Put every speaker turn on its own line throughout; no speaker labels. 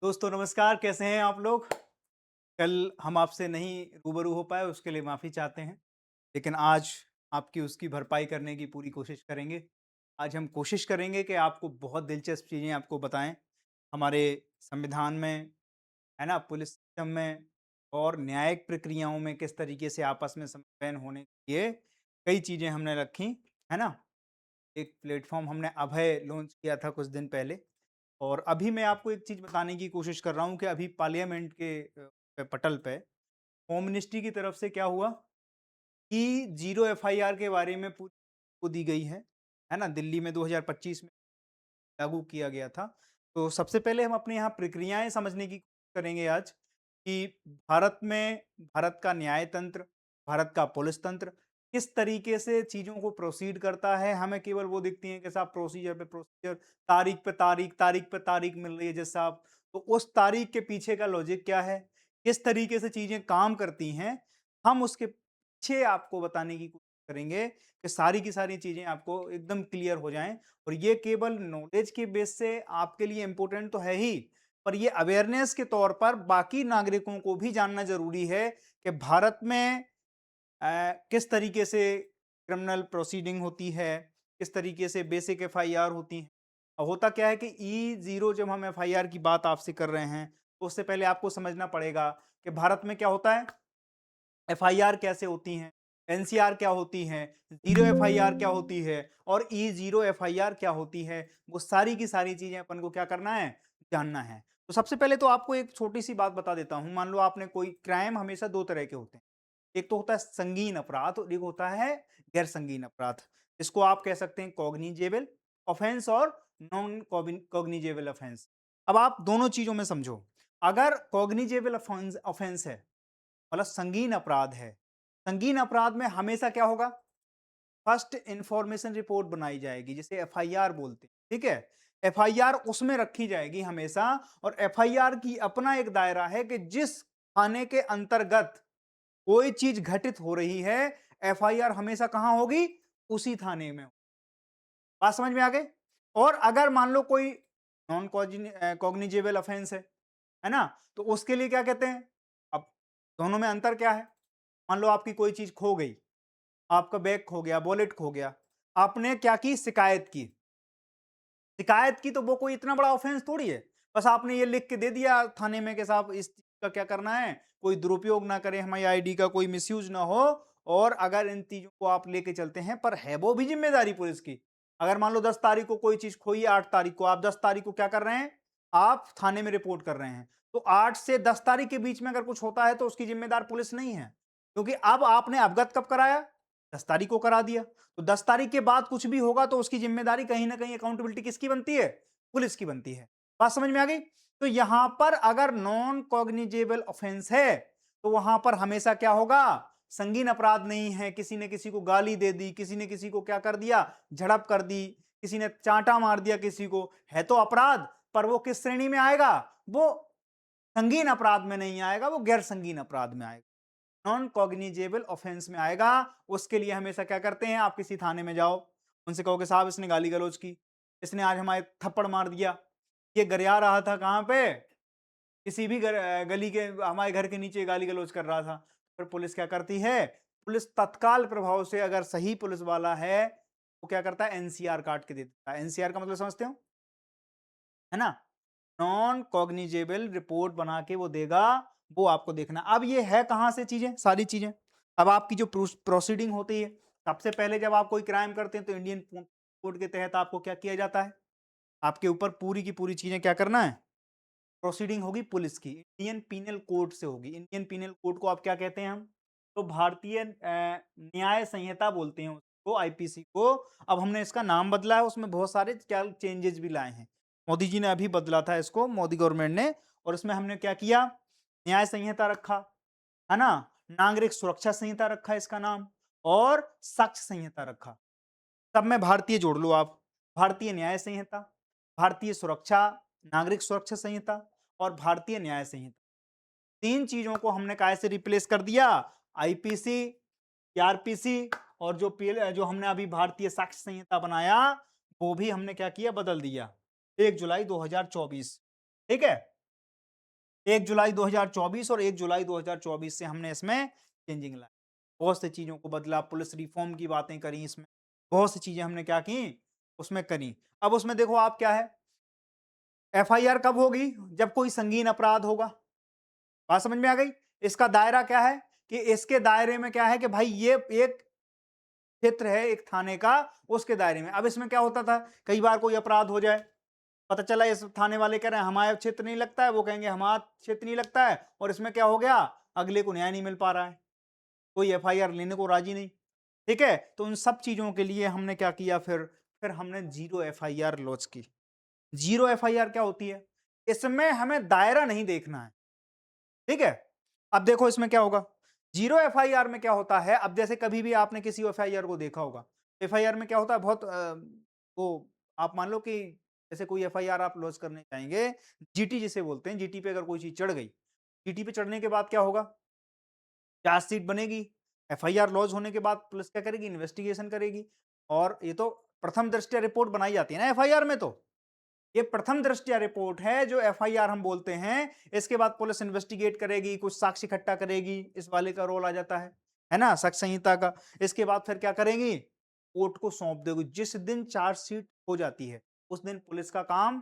दोस्तों नमस्कार, कैसे हैं आप लोग? कल हम आपसे नहीं रूबरू हो पाए, उसके लिए माफ़ी चाहते हैं। लेकिन आज आपकी उसकी भरपाई करने की पूरी कोशिश करेंगे। आज हम कोशिश करेंगे कि आपको बहुत दिलचस्प चीज़ें आपको बताएँ। हमारे संविधान में, है ना, पुलिस सिस्टम में और न्यायिक प्रक्रियाओं में किस तरीके से आपस में समन्वयन होने के लिए कई चीज़ें हमने रखी, है ना? एक प्लेटफ़ॉर्म हमने अभय लॉन्च किया था कुछ दिन पहले। और अभी मैं आपको एक चीज़ बताने की कोशिश कर रहा हूँ कि अभी पार्लियामेंट के पटल पे होम मिनिस्ट्री की तरफ से क्या हुआ कि ज़ीरो एफआईआर के बारे में पूरी को दी गई है ना? दिल्ली में 2025 में लागू किया गया था। तो सबसे पहले हम अपने यहाँ प्रक्रियाएँ समझने की कोशिश करेंगे आज कि भारत का न्याय तंत्र, भारत का पुलिस तंत्र किस तरीके से चीज़ों को प्रोसीड करता है। हमें केवल वो दिखती हैं कि साहब प्रोसीजर पे प्रोसीजर, तारीख पे तारीख, तारीख पे तारीख मिल रही है जज साहब। तो उस तारीख के पीछे का लॉजिक क्या है? किस तरीके से चीज़ें काम करती हैं? हम उसके पीछे आपको बताने की कोशिश करेंगे कि सारी की सारी चीज़ें आपको एकदम क्लियर हो जाएँ। और ये केवल नॉलेज के बेस से आपके लिए इम्पोर्टेंट तो है ही, पर ये अवेयरनेस के तौर पर बाकी नागरिकों को भी जानना ज़रूरी है कि भारत में किस तरीके से क्रिमिनल प्रोसीडिंग होती है, किस तरीके से बेसिक एफआईआर होती हैं। होता क्या है कि ई-0 जब हम एफआईआर की बात आपसे कर रहे हैं, तो उससे पहले आपको समझना पड़ेगा कि भारत में क्या होता है, एफआईआर कैसे होती हैं, एनसीआर क्या होती हैं, ज़ीरो एफआईआर क्या होती है और ई-0 एफआईआर क्या होती है, वो सारी की सारी चीज़ें अपन को क्या करना है, जानना है। तो सबसे पहले तो आपको एक छोटी-सी बात बता देता हूँ, मान लो आपने कोई क्राइम हमेशा 2 तरह के होते हैं। एक तो होता है संगीन अपराध और एक होता है गैर संगीन अपराध। इसको आप कह सकते हैं कॉग्निजेबल ऑफेंस और नॉन कॉग्निजेबल ऑफेंस। अब आप दोनों चीज़ों में समझो। अगर कॉग्निजेबल ऑफेंस ऑफेंस है, मतलब संगीन अपराध है। संगीन अपराध में हमेशा क्या होगा? फर्स्ट इंफॉर्मेशन रिपोर्ट बनाई जाएगी, जिसे एफआईआर बोलते हैं, ठीक है? एफआईआर उसमें रखी जाएगी हमेशा और एफआईआर की अपना एक दायरा है कि जिस थाने के अंतर्गत कोई चीज घटित हो रही है, एफआईआर हमेशा कहां होगी? उसी थाने में। बात समझ में आ गई? और अगर मान लो कोई नॉन कॉग्निजेबल ऑफेंस है ना? तो उसके लिए क्या कहते हैं? अब दोनों में अंतर क्या है? मान लो आपकी कोई चीज खो गई, आपका बैग खो गया, वॉलेट खो गया, आपने क्या की? शिकायत की। शिकायत की तो वो कोई इतना बड़ा ऑफेंस थोड़ी है। बस आपने ये लिख के दे दिया थाने में कि साहब इस चीज का क्या करना है, कोई दुरुपयोग ना करे, हमारी आईडी का कोई मिसयूज ना हो। और अगर इन चीजों को आप लेके चलते हैं, पर है वो भी जिम्मेदारी पुलिस की। अगर मान लो 10 तारीख को कोई चीज खोई है, 8 तारीख को, आप 10 तारीख को क्या कर रहे हैं? आप थाने में रिपोर्ट कर रहे हैं। तो 8 से 10 तारीख के बीच में अगर कुछ होता है तो उसकी जिम्मेदार पुलिस नहीं है, क्योंकि अब आपने अवगत कब कराया? 10 तारीख को करा दिया। तो 10 तारीख के बाद कुछ भी होगा तो उसकी जिम्मेदारी कहीं ना कहीं अकाउंटेबिलिटी किसकी बनती है? पुलिस की बनती है। बात समझ में आ गई? तो यहां पर अगर नॉन कॉग्निजेबल ऑफेंस है, तो वहां पर हमेशा क्या होगा? संगीन अपराध नहीं है, किसी ने किसी को गाली दे दी, किसी ने किसी को क्या कर दिया? झड़प कर दी, किसी ने चांटा मार दिया किसी को, है तो अपराध, पर वो किस श्रेणी में आएगा? वो संगीन अपराध में नहीं आएगा, वो गैर संगीन अपराध में आएगा, नॉन कॉग्निजेबल ऑफेंस में आएगा। उसके लिए हमेशा क्या करते हैं? आप किसी थाने में जाओ, उनसे कहो कि साहब इसने गाली गलौज की, इसने आज हमारे थप्पड़ मार दिया, ये गरिया रहा था कहाँ पे? किसी भी गली के, हमारे घर के नीचे गाली गलौज कर रहा था। फिर पुलिस क्या करती है? पुलिस तत्काल प्रभाव से, अगर सही पुलिस वाला है, वो क्या करता है? एनसीआर काट के दे देता है। एनसीआर का मतलब समझते हो, है ना? नॉन कॉग्निजेबल रिपोर्ट बना के वो देगा, वो आपको देखना। अब ये है कहां से चीजें, सारी चीजें। अब आपकी जो प्रोसीडिंग होती है, सबसे पहले जब आप कोई क्राइम करते हैं तो इंडियन कोड के तहत आपको क्या किया जाता है? आपके ऊपर पूरी की पूरी चीजें क्या करना है? प्रोसीडिंग होगी पुलिस की, इंडियन पीनल कोड से होगी। इंडियन पीनल कोड को आप क्या कहते हैं? हम तो भारतीय न्याय संहिता बोलते हैं उसको, आईपीसी को। अब हमने इसका नाम बदला है, उसमें बहुत सारे क्या चेंजेस भी लाए हैं। मोदी जी ने अभी बदला था इसको, मोदी गवर्नमेंट ने। और इसमें हमने क्या किया? न्याय संहिता रखा, है ना? नागरिक सुरक्षा संहिता रखा इसका नाम, और साक्ष्य संहिता रखा। सब में भारतीय जोड़ लो आप। भारतीय न्याय संहिता, भारतीय सुरक्षा, नागरिक सुरक्षा संहिता और भारतीय न्याय संहिता। 3 चीजों को हमने काय से रिप्लेस कर दिया? आईपीसी, सीआरपीसी, और जो हमने अभी भारतीय साक्ष्य संहिता बनाया, वो भी हमने क्या किया? बदल दिया 1 जुलाई 2024। ठीक है? 1 जुलाई 2024 और 1 जुलाई 2024 से हमने इसमें चेंजिंग लाई। बहुत सी चीज़ों को बदला, पुलिस रिफ़ॉर्म की बातें करी इसमें, बहुत सी चीज़ें हमने क्या की, उसमें करी। अब उसमें देखो आप क्या है, एफआईआर कब होगी? जब कोई संगीन अपराध होगा। बात समझ में आ गई? इसका दायरा क्या है कि इसके दायरे में क्या है कि भाई ये एक क्षेत्र है एक थाने का, उसके दायरे में। अब इसमें क्या होता था, कई बार कोई अपराध हो जाए, पता चला इस थाने वाले कह रहे हैं हमारा क्षेत्र नहीं लगता है, वो कहेंगे हमारा क्षेत्र नहीं लगता है, और इसमें क्या हो गया, अगले को न्याय नहीं मिल पा रहा है, कोई एफआईआर लेने को राजी नहीं। ठीक है, तो उन सब चीजों के लिए हमने क्या किया, फिर हमने जीरो एफआईआर लॉन्च की। जीरो एफआईआर क्या होती है? इसमें हमें दायरा नहीं देखना है। ठीक है, अब देखो इसमें क्या होगा, जीरो एफआईआर में क्या होता है। अब जैसे कभी भी आपने किसी एफआईआर को देखा होगा, एफआईआर में क्या होता है, बहुत वो आप मान लो कि जैसे कोई एफआईआर आप लॉन्च करने जाएंगे, जीटी जिसे बोलते हैं, जीटी पे अगर कोई चीज चढ़ गई, जीटी पे चढ़ने के बाद क्या होगा, चार्जशीट बनेगी, एफआईआर लॉन्च होने के बाद पुलिस क्या करेगी, इन्वेस्टिगेशन करेगी, और ये तो प्रथम दृष्टया रिपोर्ट बनाई जाती है ना एफआईआर में। तो ये प्रथम दृष्टया रिपोर्ट है जो एफआईआर हम बोलते हैं। इसके बाद पुलिस इन्वेस्टिगेट करेगी, कुछ साक्ष्य इकट्ठा करेगी, इस वाले का रोल आ जाता है ना, साक्ष्य संहिता का। इसके बाद फिर क्या करेंगी, कोर्ट को सौंप देगी। जिस दिन चार्जशीट हो जाती है उस दिन पुलिस का काम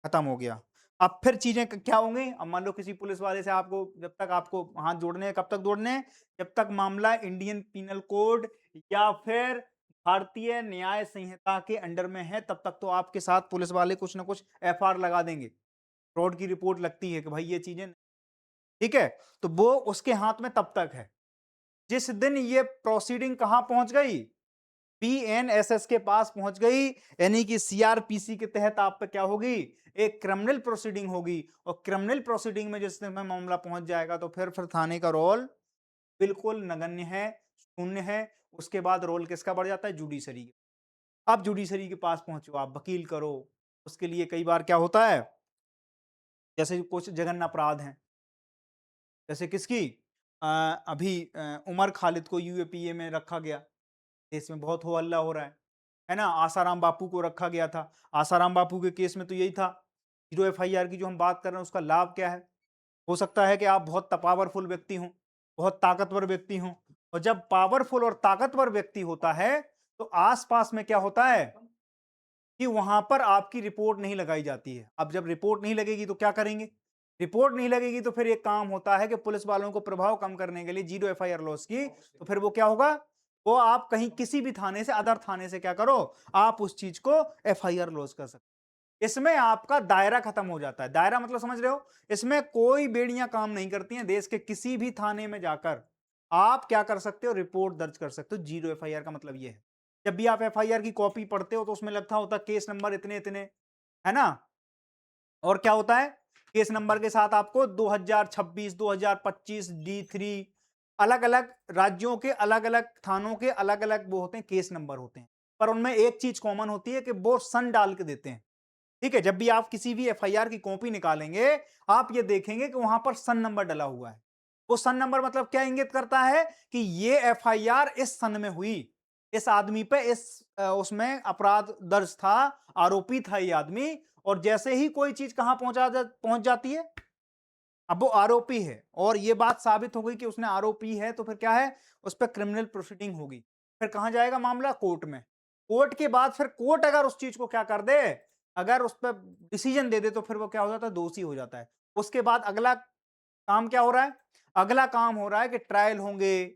खत्म हो गया। अब फिर चीजें क्या होंगी, अब मान लो किसी पुलिस वाले से आपको, जब तक आपको हाथ जोड़ने हैं, कब तक जोड़ने हैं, जब तक मामला इंडियन पीनल कोड या फिर भारतीय न्याय संहिता के अंडर में है, तब तक तो आपके साथ पुलिस वाले कुछ ना कुछ एफआईआर लगा देंगे, फ्रॉड की रिपोर्ट लगती है कि भाई ये चीजें, ठीक है, तो वो उसके हाथ में तब तक है। जिस दिन ये प्रोसीडिंग कहां पहुंच गई, पीएनएसएस के पास पहुंच गई, यानी कि सीआरपीसी के तहत आप पे क्या होगी, एक क्रिमिनल प्रोसीडिंग होगी, और क्रिमिनल प्रोसीडिंग में जिस दिन मामला पहुंच जाएगा तो फिर थाने का रोल बिल्कुल नगण्य है, शून्य है। उसके बाद रोल किसका बढ़ जाता है, जुडिशरी का। अब जुडिशरी के पास पहुंचो, आप वकील करो, उसके लिए कई बार क्या होता है, जैसे कुछ जघन्य अपराध हैं, जैसे किसकी, अभी उमर खालिद को यूएपीए में रखा गया, देश में बहुत हो हल्ला हो रहा है ना। आसाराम बापू को रखा गया था, आसाराम बापू के केस में तो यही था। जीरो एफआईआर की जो हम बात कर रहे हैं उसका लाभ क्या है, हो सकता है कि आप बहुत पावरफुल व्यक्ति हों, बहुत ताकतवर व्यक्ति हों, और जब पावरफुल और ताकतवर व्यक्ति होता है तो आसपास में क्या होता है कि वहां पर आपकी रिपोर्ट नहीं लगाई जाती है। अब जब रिपोर्ट नहीं लगेगी तो क्या करेंगे, रिपोर्ट नहीं लगेगी तो फिर एक काम होता है कि पुलिस वालों को प्रभाव कम करने के लिए जीरो एफआईआर लॉस की, तो फिर वो क्या होगा, वो आप कहीं किसी भी थाने से, अदर थाने से क्या करो, आप उस चीज को एफआईआर लॉस कर सकते। इसमें आपका दायरा खत्म हो जाता है। दायरा मतलब समझ रहे हो, इसमें कोई बेड़ियां काम नहीं करती हैं। देश के किसी भी थाने में जाकर आप क्या कर सकते हो, रिपोर्ट दर्ज कर सकते हो। जीरो एफआईआर का मतलब यह है, जब भी आप एफआईआर की कॉपी पढ़ते हो तो उसमें लिखा होता केस नंबर इतने इतने, है ना, और क्या होता है, केस नंबर के साथ आपको 2026 2025 D3, अलग अलग राज्यों के अलग अलग थानों के अलग अलग वो होते हैं, केस नंबर होते हैं, पर उनमें एक चीज कॉमन होती है कि वो सन डाल के देते हैं। ठीक है, जब भी आप किसी भी एफआईआर की कॉपी निकालेंगे, आप ये देखेंगे कि वहां पर सन नंबर डला हुआ है। वो सन नंबर मतलब क्या इंगित करता है कि ये एफआईआर इस सन में हुई, इस आदमी पे इस उसमें अपराध दर्ज था, आरोपी था ये आदमी, और जैसे ही कोई चीज कहां पहुंच जाती है, अब वो आरोपी है और ये बात साबित हो गई कि उसने आरोपी है, तो फिर क्या है, उस पर क्रिमिनल प्रोसीडिंग होगी। फिर कहां जाएगा मामला, कोर्ट में। कोर्ट के बाद फिर कोर्ट अगर उस चीज को क्या कर दे, अगर उस पर डिसीजन दे दे, तो फिर वो क्या हो जाता है, दोषी हो जाता है। उसके बाद अगला काम क्या हो रहा है, अगला काम हो रहा है कि ट्रायल होंगे,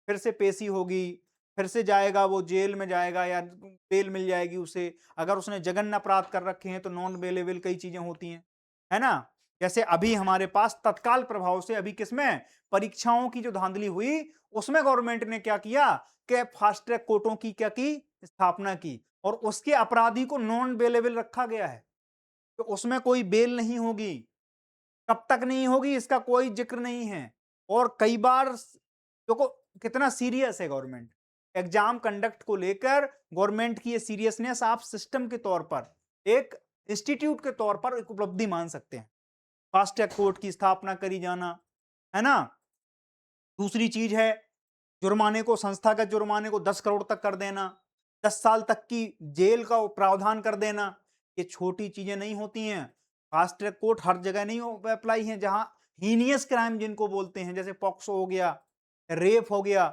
फिर से पेशी होगी, फिर से जाएगा वो जेल में जाएगा या बेल मिल जाएगी उसे। अगर उसने जघन्य अपराध कर रखे हैं तो नॉन बेलेबल कई चीजें होती हैं, है ना। जैसे अभी हमारे पास तत्काल प्रभाव से अभी किसमें, परीक्षाओं की जो धांधली हुई उसमें गवर्नमेंट ने क्या किया कि फास्ट ट्रैक कोर्टों की क्या की, स्थापना की, और उसके अपराधी को नॉन बेलेबल रखा गया है, तो उसमें कोई बेल नहीं होगी। कब तक नहीं होगी इसका कोई जिक्र नहीं है। और कई बार देखो कितना सीरियस है गवर्नमेंट एग्जाम कंडक्ट को लेकर, गवर्नमेंट की ये सीरियसनेस आप सिस्टम के तौर पर, एक इंस्टीट्यूट के तौर पर एक उपलब्धि मान सकते हैं। फास्ट ट्रैक कोर्ट की स्थापना करी जाना, है ना। दूसरी चीज है जुर्माने को, संस्थागत जुर्माने को 10 करोड़ तक कर देना, 10 साल तक की जेल का प्रावधान कर देना। ये छोटी चीजें नहीं होती हैं। फास्ट ट्रैक कोर्ट हर जगह नहीं अप्लाई है, जहां हीनियस क्राइम जिनको बोलते हैं, जैसे पॉक्सो हो गया, रेप हो गया,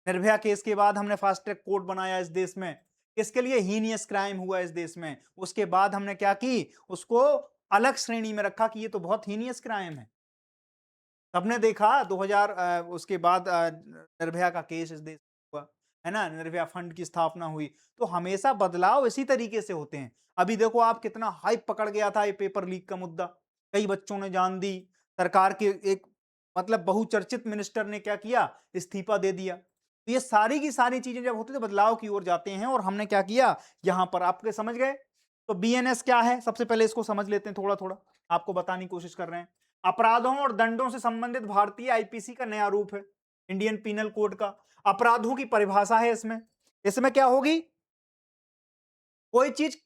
निर्भया केस के बाद हमने फास्ट ट्रैक कोर्ट बनाया इस देश में, इसके लिए हीनियस क्राइम हुआ इस देश में, उसके बाद हमने क्या की, उसको अलग श्रेणी में रखा कि ये तो बहुत हीनियस क्राइम है। सबने देखा 2000 उसके बाद निर्भया का केस इस देश में हुआ, है ना? निर्भया फंड की स्थापना हुई। तो हमेशा बदलाव इसी तरीके से होते हैं। अभी देखो आप, कितना हाइप पकड़ गया था ये पेपर लीक का मुद्दा। कई बच्चों ने जान दी। सरकार के एक मतलब बहुचर्चित मिनिस्टर ने क्या किया? इस्तीफा दे दिया। तो ये सारी की सारी चीजें जब होती है तो बदलाव की ओर जाते हैं, और हमने क्या किया यहाँ पर, आपके समझ गए? तो बीएनएस क्या है? सबसे पहले इसको समझ लेते हैं थोड़ा-थोड़ा। आपको बताने की कोशिश कर रहे हैं। अपराधों और दंडों से संबंधित भारतीय आईपीसी का नया रूप है, इंडियन पीनल कोड का। अपराधों की परिभाषा है इसमें। इसमें क्या होगी? कोई चीज,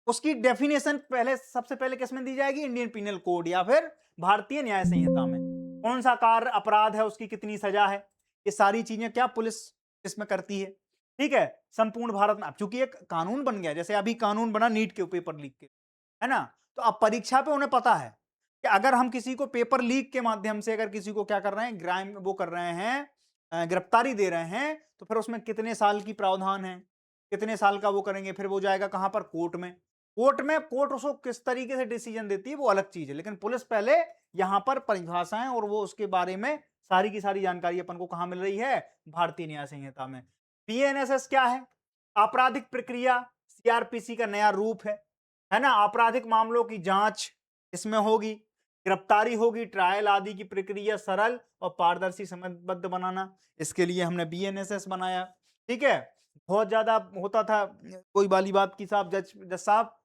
उसकी डेफिनेशन पहले, सबसे पहले किसमें दी जाएगी? इंडियन पीनल कोड या फिर भारतीय न्याय संहिता में। कौन सा कार्य अपराध है, उसकी कितनी सजा है, ये सारी चीजें क्या पुलिस इसमें करती है। ठीक है, संपूर्ण भारत में अब चूंकि एक कानून बन गया, जैसे अभी कानून बना नीट के पेपर लीक के, है ना? तो अब परीक्षा पे उन्हें पता है कि अगर हम किसी को पेपर लीक के माध्यम से अगर किसी को क्या कर रहे हैं, क्राइम वो कर रहे हैं, गिरफ्तारी दे रहे हैं, तो फिर उसमें कितने साल की प्रावधान है, कितने साल का वो करेंगे, फिर वो जाएगा कहां पर? कोर्ट में। कोर्ट उसको किस तरीके से डिसीजन देती है वो अलग चीज है, लेकिन पुलिस पहले यहां पर परिभाषाएं और वो उसके बारे में सारी की सारी जानकारी अपन को कहां मिल रही है? भारतीय न्याय संहिता में। पीएनएसएस क्या है? आपराधिक प्रक्रिया, सीआरपीसी का नया रूप है ना? आपराधिक मामलों की जांच इसमें होगी, गिरफ्तारी होगी, ट्रायल आदि की प्रक्रिया सरल और पारदर्शी समयबद्ध बनाना, इसके लिए हमने बीएनएसएस बनाया। ठीक है, बहुत ज्यादा होता था कोई वाली बात की साहब, जज जज साहब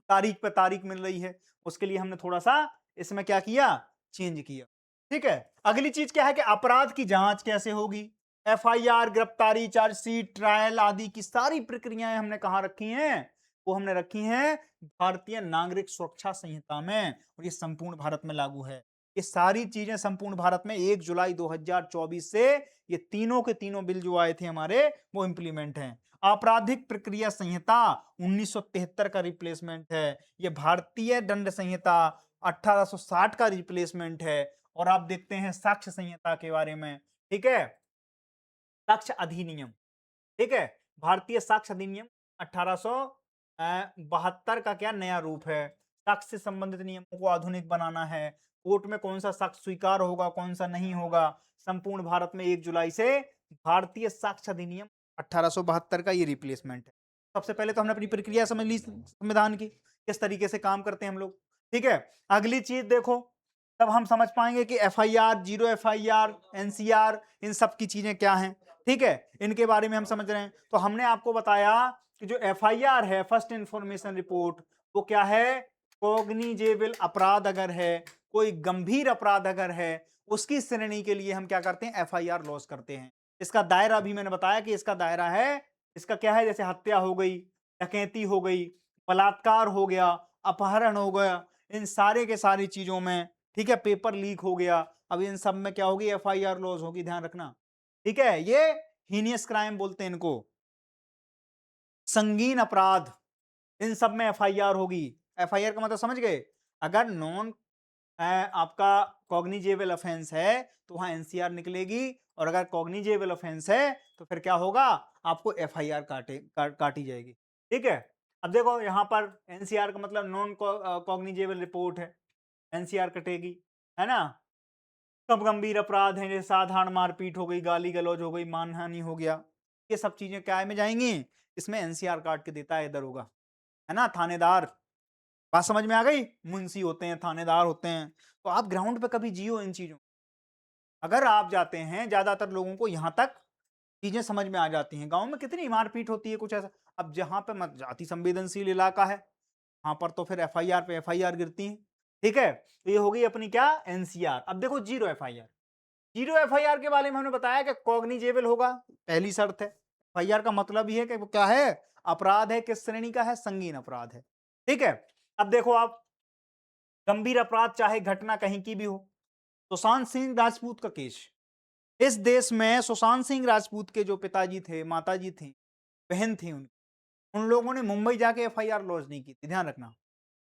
तारीख पे तारीख मिल रही है, उसके लिए हमने थोड़ा सा इसमें क्या किया? चेंज किया। ठीक है, अगली चीज क्या है कि अपराध की जांच कैसे होगी? एफआईआर, गिरफ्तारी, चार्जशीट, ट्रायल आदि की सारी प्रक्रियाएं हमने कहां रखी हैं? वो हमने रखी हैं भारतीय नागरिक सुरक्षा संहिता में, और ये संपूर्ण भारत में लागू है। ये सारी चीजें संपूर्ण भारत में 1 जुलाई 2024 से ये तीनों के तीनों बिल जो आए थे हमारे, वो इंप्लीमेंट हैं। आपराधिक प्रक्रिया संहिता 1973 का रिप्लेसमेंट है। ये भारतीय दंड संहिता 1860 का रिप्लेसमेंट है। और आप देखते हैं साक्ष्य संहिता के बारे में। ठीक है, साक्ष्य अधिनियम, ठीक है, भारतीय साक्ष्य अधिनियम 1872 का क्या नया रूप है? साक्ष्य से संबंधित नियमों को आधुनिक बनाना है। कोर्ट में कौन सा साक्ष्य स्वीकार होगा, कौन सा नहीं होगा। संपूर्ण भारत में 1 जुलाई से भारतीय साक्ष्य अधिनियम 1872 का ये रिप्लेसमेंट है। सबसे पहले तो हमने अपनी प्रक्रिया समझ ली संविधान की, किस तरीके से काम करते हैं हम लोग। ठीक है, अगली चीज देखो, तब हम समझ पाएंगे कि एफआईआर, जीरो एफआईआर, एनसीआर, इन सब की चीजें क्या हैं। ठीक है, इनके बारे में हम समझ रहे हैं। तो हमने आपको बताया कि जो एफआईआर है, फर्स्ट इंफॉर्मेशन रिपोर्ट, वो क्या है? कॉग्निजेबल अपराध अगर है, कोई गंभीर अपराध अगर है, उसकी श्रेणी के लिए हम क्या करते हैं? एफआईआर लॉन्च करते हैं। इसका दायरा भी मैंने बताया कि इसका दायरा है, इसका क्या है? जैसे हत्या हो गई, डकैती हो गई, बलात्कार हो गया, अपहरण हो गया, इन सारे के सारी चीजों में, ठीक है, पेपर लीक हो गया, अब इन सब में क्या होगी? एफआईआर लॉन्च होगी, ध्यान रखना। ठीक है, ये हीनियस क्राइम बोलते हैं इनको, संगीन अपराध, इन सब में एफआईआर होगी। एफआईआर का मतलब समझ गए? अगर नॉन आपका कॉग्निजेबल ऑफेंस है तो वहां एनसीआर निकलेगी, और अगर कॉग्निजेबल ऑफेंस है तो फिर क्या होगा? आपको एफआईआर काटी जाएगी। ठीक है, अब देखो यहां पर एनसीआर का मतलब नॉन कॉग्निजेबल रिपोर्ट है, एनसीआर कटेगी, है ना? कब गंभीर अपराध हैं, जैसे साधारण मारपीट हो गई, गाली गलौज हो गई, मानहानि हो गया, ये सब चीजें क्या में जाएंगी? इसमें एनसीआर काट के देता है दरोगा, है ना, थानेदार। बात समझ में आ गई? मुंशी होते हैं, थानेदार होते हैं। तो आप ग्राउंड पे कभी जियो इन चीजों, अगर आप जाते हैं, ज्यादातर लोगों को यहां तक चीजें समझ में आ जाती हैं। गांव में कितनी मारपीट होती है, कुछ ऐसा। अब जहां पे जाति संवेदनशील इलाका है, वहां पर तो फिर एफआईआर पे एफआईआर गिरती है। ठीक है, तो ये हो गई अपनी क्या? एनसीआर। अब देखो जीरो एफआईआर। जीरो एफआईआर के बारे में हमने बताया कि कॉग्निजेबल होगा, पहली शर्त है। एफआईआर का मतलब ही है कि वो क्या है? अपराध है, किस श्रेणी का है? संगीन अपराध है। ठीक है, अब देखो आप, गंभीर अपराध चाहे घटना कहीं की भी हो। सुशांत सिंह राजपूत का केस, इस देश में सुशांत सिंह राजपूत के जो पिताजी थे, माताजी थी, बहन थी, उन लोगों ने मुंबई जाके एफआईआर लॉन्च नहीं की थी, ध्यान रखना।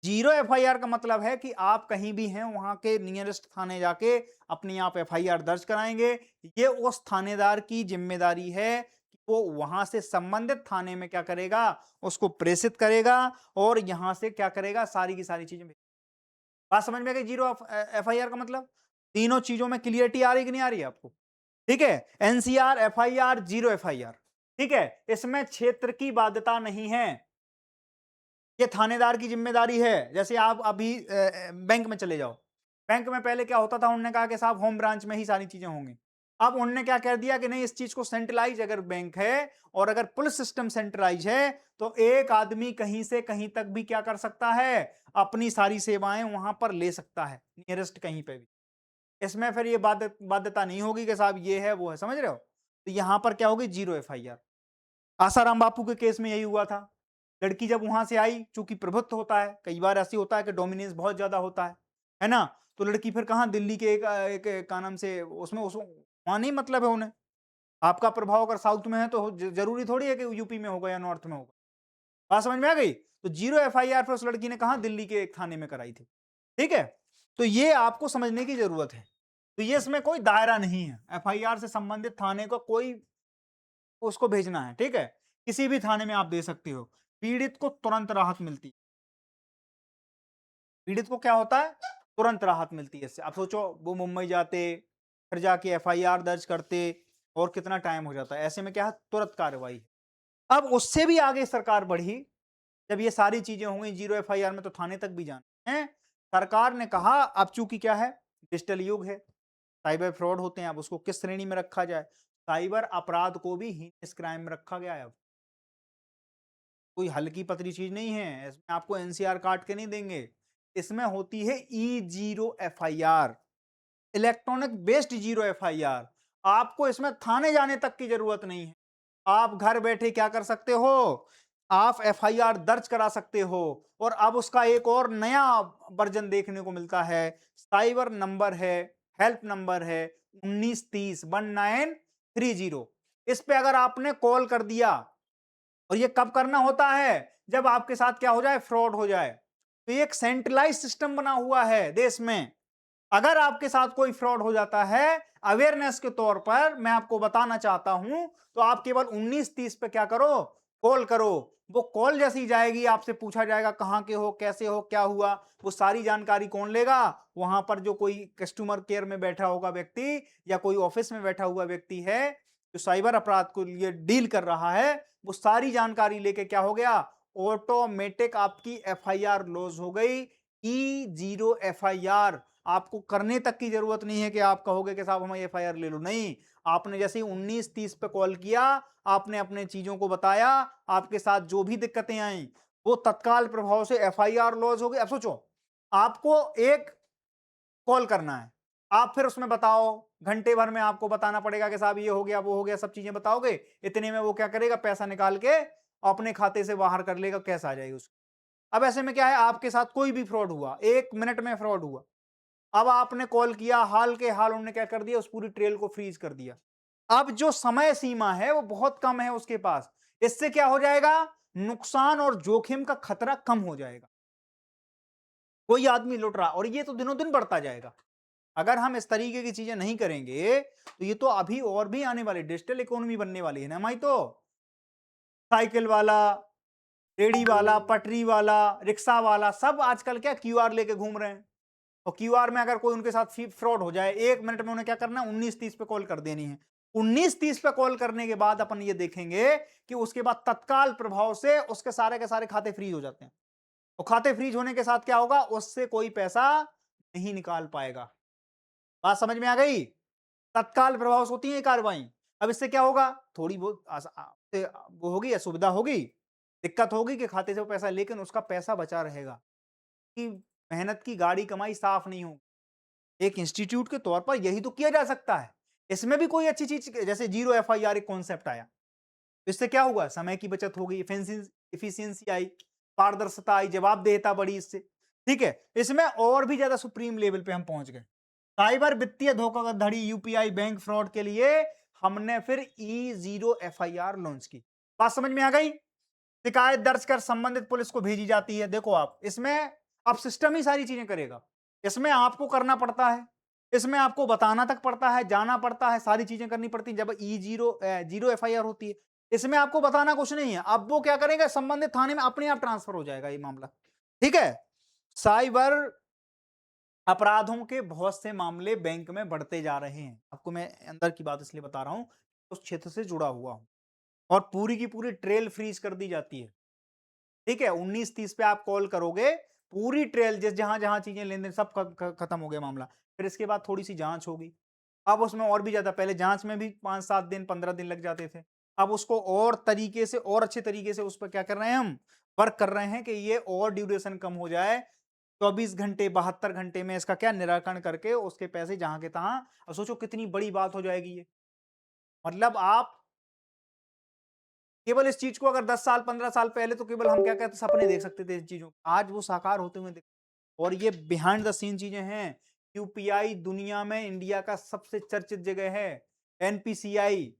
जीरो एफआईआर का मतलब है कि आप कहीं भी हैं वहां के नियरेस्ट थाने जाके अपनी आप एफआईआर दर्ज कराएंगे। ये उस थानेदार की जिम्मेदारी है कि वो वहां से संबंधित थाने में क्या करेगा, उसको प्रेषित करेगा और यहां से क्या करेगा, सारी की सारी चीजें। बात समझ में आ गई? जीरो एफआईआर का मतलब तीनों चीजों में क्लियरिटी आ रही कि नहीं आ रही है आपको? ठीक है, एनसीआर, एफआईआर, जीरो एफआईआर। ठीक है, इसमें क्षेत्र की बाध्यता नहीं है, ये थानेदार की जिम्मेदारी है। जैसे आप अभी बैंक में चले जाओ, बैंक में पहले क्या होता था, उन्होंने कहा कि साहब होम ब्रांच में ही सारी चीजें होंगी। अब उन्होंने क्या कह दिया कि नहीं, इस चीज को सेंट्रलाइज अगर बैंक है और अगर पुलिस सिस्टम सेंट्रलाइज है तो एक आदमी कहीं से कहीं तक भी क्या कर सकता है, अपनी सारी सेवाएं वहां पर ले सकता है, नियरेस्ट कहीं पे भी। इसमें फिर ये बाध्यता नहीं होगी कि साहब ये है वो है, समझ रहे हो? तो यहां पर क्या होगी, जीरो एफआईआर। आसाराम बापू के केस में यही हुआ था। लड़की जब वहां से आई, चूंकि प्रभुत्व होता है, कई बार ऐसी होता है कि डोमिनेंस बहुत ज्यादा होता है ना? तो लड़की फिर कहां, दिल्ली के एक का नाम से, उसमें वहां नहीं मतलब है उन्हें। आपका प्रभाव अगर साउथ में है तो जरूरी थोड़ी है कि यूपी में होगा या नॉर्थ में होगा। बात समझ में आ गई? तो जीरो एफआईआर फिर उस लड़की ने कहा, दिल्ली के एक थाने में कराई थी। ठीक है, तो ये आपको समझने की जरूरत है। तो ये इसमें कोई दायरा नहीं है, एफआईआर से संबंधित थाने को कोई उसको भेजना है। ठीक है, किसी भी थाने में आप दे सकते हो, पीड़ित को तुरंत राहत मिलती है। पीड़ित को क्या होता है, तुरंत राहत मिलती है इससे। आप सोचो, वो मुंबई जाते, फिर जाके एफआईआर दर्ज करते, और कितना टाइम हो जाता है। ऐसे में क्या है, तुरंत कार्रवाई। अब उससे भी आगे सरकार बढ़ी, जब ये सारी चीजें हो गई जीरो एफआईआर में, तो थाने तक भी जाना है। सरकार ने कहा अब चूंकि क्या है, डिजिटल युग है, साइबर फ्रॉड होते हैं, अब उसको किस श्रेणी में रखा जाए? साइबर अपराध को भी हीनस क्राइम में रखा गया है। अब कोई हल्की पतली चीज नहीं है, इसमें आपको एनसीआर काट के नहीं देंगे। इसमें होती है E zero FIR, electronic based zero FIR. आपको इसमें थाने जाने तक की जरूरत नहीं है, आप घर बैठे क्या कर सकते हो, आप एफआईआर दर्ज करा सकते हो। और अब उसका एक और नया वर्जन देखने को मिलता है, साइबर नंबर है, हेल्प नंबर है 1930 1930। इस पे अगर आपने कॉल कर दिया, और ये कब करना होता है, जब आपके साथ क्या हो जाए, फ्रॉड हो जाए। तो ये एक सेंट्रलाइज सिस्टम बना हुआ है देश में। अगर आपके साथ कोई फ्रॉड हो जाता है, अवेयरनेस के तौर पर मैं आपको बताना चाहता हूं, तो आप केवल 1930 पे क्या करो, कॉल करो। वो कॉल जैसी जाएगी, आपसे पूछा जाएगा कहां के हो, कैसे हो, क्या हुआ। वो सारी जानकारी कौन लेगा, वहां पर जो कोई कस्टमर केयर में बैठा होगा व्यक्ति, या कोई ऑफिस में बैठा हुआ व्यक्ति है जो साइबर अपराध को लिए डील कर रहा है, वो सारी जानकारी लेके क्या हो गया, ऑटोमेटिक आपकी एफआईआर लॉन्च हो गई। ई जीरो एफआईआर, आपको करने तक की जरूरत नहीं है कि आप कहोगे कि साहब हमें एफआईआर ले लो। नहीं, आपने जैसे ही 1930 पे कॉल किया, आपने अपने चीजों को बताया, आपके साथ जो भी दिक्कतें आई, वो तत्काल प्रभाव से एफआईआर लॉन्च हो गई। अब सोचो, आपको एक कॉल करना है, आप फिर उसमें बताओ, घंटे भर में आपको बताना पड़ेगा कि साहब ये हो गया, वो हो गया, सब चीजें बताओगे। इतने में वो क्या करेगा, पैसा निकाल के अपने खाते से बाहर कर लेगा, कैश आ जाएगी उसको। अब ऐसे में क्या है, आपके साथ कोई भी फ्रॉड हुआ, 1 मिनट में फ्रॉड हुआ, अब आपने कॉल किया, हाल के हाल उन्होंने क्या कर दिया, उस पूरी ट्रेल को फ्रीज कर दिया। अब जो समय सीमा है वो बहुत कम है उसके पास। इससे क्या हो जाएगा, नुकसान और जोखिम का खतरा कम हो जाएगा। कोई आदमी लुट रहा, और ये तो दिनों दिन बढ़ता जाएगा। अगर हम इस तरीके की चीजें नहीं करेंगे तो ये तो अभी और भी आने वाली डिजिटल इकोनॉमी बनने वाली है ना हमारी। तो साइकिल वाला, रेडी वाला, पटरी वाला, रिक्शा वाला, सब आजकल क्या क्यूआर लेके घूम रहे हैं। और क्यूआर में अगर कोई उनके साथ फ्रॉड हो जाए, 1 मिनट में उन्हें क्या करना है, 1930 पे कॉल कर देनी है। 1930 पे कॉल करने के बाद अपन ये देखेंगे कि उसके बाद तत्काल प्रभाव से उसके सारे के सारे खाते फ्रीज हो जाते हैं। और खाते फ्रीज होने के साथ क्या होगा, उससे कोई पैसा नहीं निकाल पाएगा। बात समझ में आ गई? तत्काल प्रभाव से होती है कार्रवाई। अब इससे क्या होगा, थोड़ी बहुत वो होगी, असुविधा होगी, दिक्कत होगी कि खाते से वो पैसा, लेकिन उसका पैसा बचा रहेगा, कि मेहनत की गाड़ी कमाई साफ नहीं होगी। एक इंस्टीट्यूट के तौर पर यही तो किया जा सकता है। इसमें भी कोई अच्छी चीज, जैसे जीरो एफआईआर एक कॉन्सेप्ट आया, इससे क्या हुआ, समय की बचत हो गई, इफिशियंसी आई, पारदर्शिता आई, जवाबदेहिता बढ़ी इससे। ठीक है, इसमें और भी ज्यादा सुप्रीम लेवल पे हम पहुंच गए। साइबर वित्तीय धोखाधड़ी, यूपीआई, बैंक फ्रॉड के लिए हमने फिर ई जीरो एफआईआर लॉन्च की। बात समझ में आ गई? शिकायत दर्ज कर संबंधित पुलिस को भेजी जाती है। देखो आप इसमें अब सिस्टम ही सारी चीजें करेगा। इसमें आपको करना पड़ता है, इसमें आपको बताना तक पड़ता है, जाना पड़ता है, सारी चीजें करनी पड़ती हैं। जब जीरो एफआईआर होती है, इसमें आपको बताना कुछ नहीं है। अब वो क्या करेगा, संबंधित थाने में अपने आप ट्रांसफर हो जाएगा ये मामला। ठीक है। साइबर अपराधों के बहुत से मामले बैंक में बढ़ते जा रहे हैं। आपको मैं अंदर की बात इसलिए बता रहा हूं, उस क्षेत्र से जुड़ा हुआ हूं। और पूरी की पूरी ट्रेल फ्रीज कर दी जाती है। ठीक है, 19:30 पे आप कॉल करोगे, पूरी ट्रेल जिस जहां जहां चीजें लेन देन सब खत्म हो गया मामला। फिर इसके बाद थोड़ी सी जांच होगी। अब उसमें और भी ज्यादा, पहले जांच में भी 5-7 दिन 15 दिन लग जाते थे। अब उसको और तरीके से, और अच्छे तरीके से उस पर क्या कर रहे हैं, हम वर्क कर रहे हैं कि ये और ड्यूरेशन कम हो जाए। 24 घंटे 72 घंटे में इसका क्या निराकरण करके उसके पैसे जहां के तहां। अब सोचो कितनी बड़ी बात हो जाएगी ये। मतलब आप केवल इस चीज को अगर 10 साल 15 साल पहले तो केवल हम क्या कहते सपने देख सकते थे इन चीजों, आज वो साकार होते हुए दिख। और ये बिहाइंड द सीन चीजें हैं। यूपीआई दुनिया में इंडिया का सबसे चर्चित जगह है। एनपीसीआई